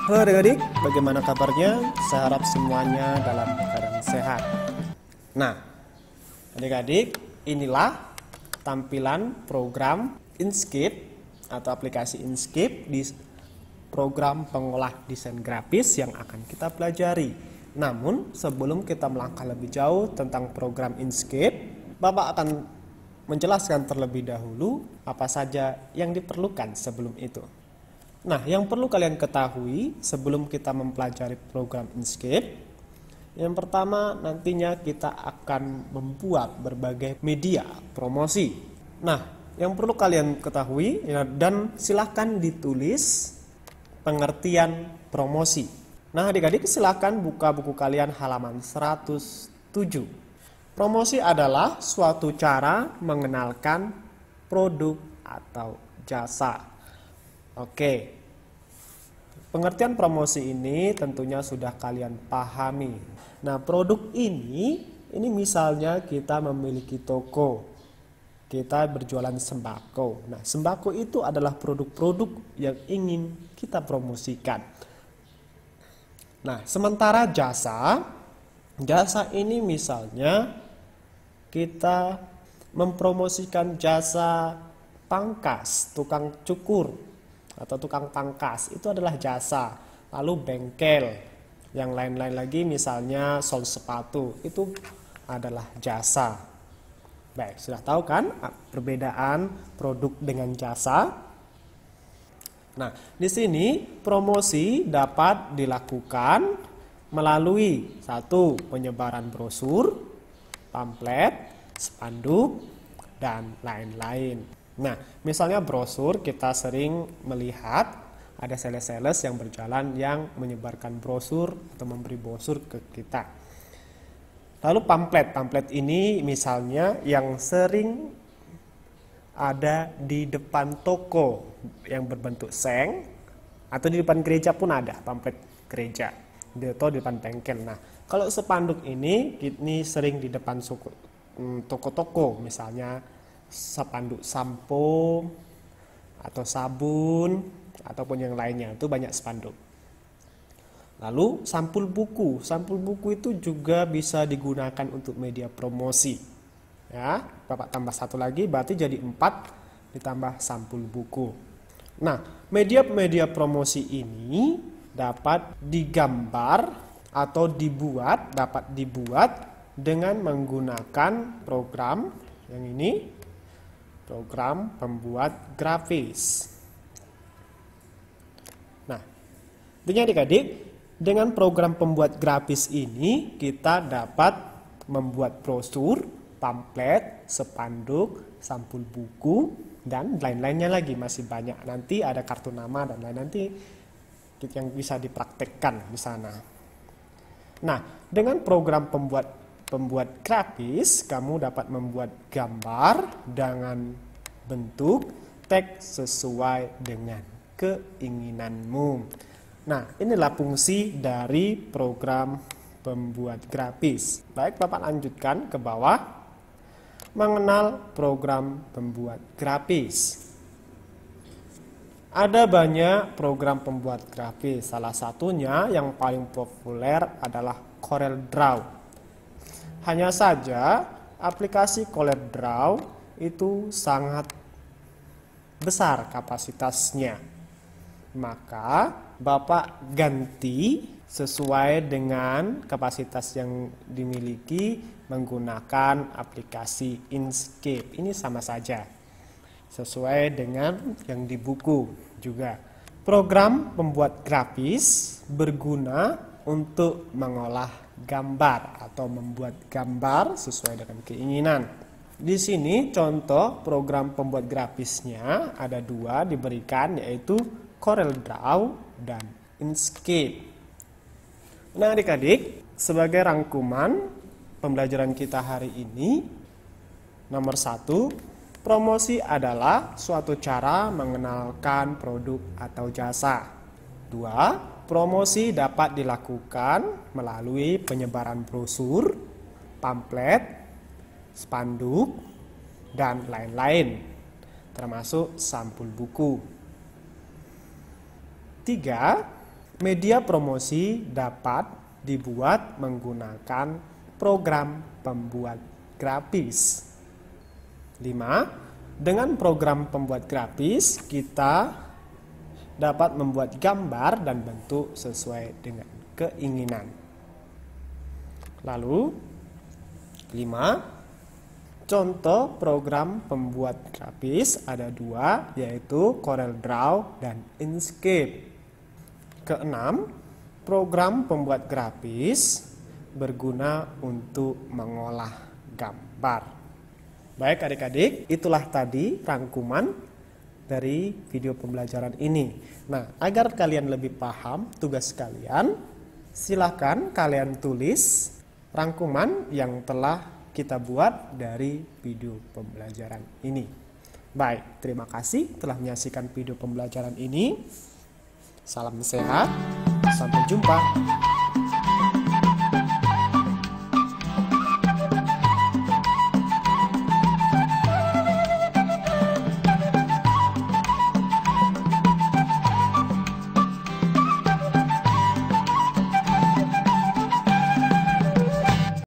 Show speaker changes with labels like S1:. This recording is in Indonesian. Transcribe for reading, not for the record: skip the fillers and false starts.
S1: Halo adik-adik, bagaimana kabarnya? Saya harap semuanya dalam keadaan sehat. Nah, adik-adik, inilah tampilan program Inkscape atau aplikasi Inkscape di program pengolah desain grafis yang akan kita pelajari. Namun, sebelum kita melangkah lebih jauh tentang program Inkscape, Bapak akan menjelaskan terlebih dahulu apa saja yang diperlukan sebelum itu. Nah, yang perlu kalian ketahui sebelum kita mempelajari program Inkscape, yang pertama nantinya kita akan membuat berbagai media promosi. Nah, yang perlu kalian ketahui dan silahkan ditulis pengertian promosi. Nah, adik-adik silahkan buka buku kalian halaman 107. Promosi adalah suatu cara mengenalkan produk atau jasa. Oke, pengertian promosi ini tentunya sudah kalian pahami. Nah, produk ini misalnya kita memiliki toko, kita berjualan sembako. Nah, sembako itu adalah produk-produk yang ingin kita promosikan. Nah, sementara jasa ini misalnya kita mempromosikan jasa pangkas, tukang cukur atau tukang pangkas, itu adalah jasa. Lalu bengkel, yang lain-lain lagi misalnya sol sepatu, itu adalah jasa. Baik, sudah tahu kan perbedaan produk dengan jasa? Nah, di sini promosi dapat dilakukan melalui satu, penyebaran brosur, pamflet, spanduk, dan lain-lain. Nah, misalnya brosur, kita sering melihat ada sales-sales yang berjalan yang menyebarkan brosur atau memberi brosur ke kita. Lalu pamflet ini misalnya yang sering ada di depan toko yang berbentuk seng, atau di depan gereja pun ada pamflet gereja, atau di depan bengkel. Nah, kalau spanduk ini sering di depan toko-toko, misalnya spanduk sampo atau sabun ataupun yang lainnya, itu banyak spanduk. Lalu sampul buku itu juga bisa digunakan untuk media promosi. Ya, Bapak tambah satu lagi berarti jadi 4 ditambah sampul buku. Nah, media promosi ini dapat digambar atau dapat dibuat dengan menggunakan program yang ini, program pembuat grafis. Nah, intinya adik-adik, dengan program pembuat grafis ini kita dapat membuat brosur, pamflet, spanduk, sampul buku, dan lain-lainnya lagi, masih banyak. Nanti ada kartu nama dan lain nanti yang bisa dipraktekkan di sana. Nah, dengan program pembuat grafis, kamu dapat membuat gambar dengan bentuk teks sesuai dengan keinginanmu. Nah, inilah fungsi dari program pembuat grafis. Baik, Bapak lanjutkan ke bawah. Mengenal program pembuat grafis. Ada banyak program pembuat grafis. Salah satunya yang paling populer adalah CorelDRAW. Hanya saja aplikasi CorelDRAW itu sangat besar kapasitasnya. Maka Bapak ganti sesuai dengan kapasitas yang dimiliki menggunakan aplikasi Inkscape. Ini sama saja, sesuai dengan yang di buku juga. Program pembuat grafis berguna untuk mengolah gambar atau membuat gambar sesuai dengan keinginan. Di sini contoh program pembuat grafisnya ada 2 diberikan, yaitu CorelDRAW dan Inkscape. Nah, adik-adik, sebagai rangkuman pembelajaran kita hari ini, nomor 1, promosi adalah suatu cara mengenalkan produk atau jasa. 2, promosi dapat dilakukan melalui penyebaran brosur, pamflet, spanduk, dan lain-lain, termasuk sampul buku. 3, Media promosi dapat dibuat menggunakan program pembuat grafis. 5. Dengan program pembuat grafis, kita dapat membuat gambar dan bentuk sesuai dengan keinginan. Lalu, 5. Contoh program pembuat grafis ada 2, yaitu CorelDRAW dan Inkscape. Keenam, program pembuat grafis berguna untuk mengolah gambar. Baik adik-adik, itulah tadi rangkuman dari video pembelajaran ini. Nah, agar kalian lebih paham tugas kalian, silakan kalian tulis rangkuman yang telah kita buat dari video pembelajaran ini. Baik, terima kasih telah menyaksikan video pembelajaran ini. Salam sehat, sampai jumpa.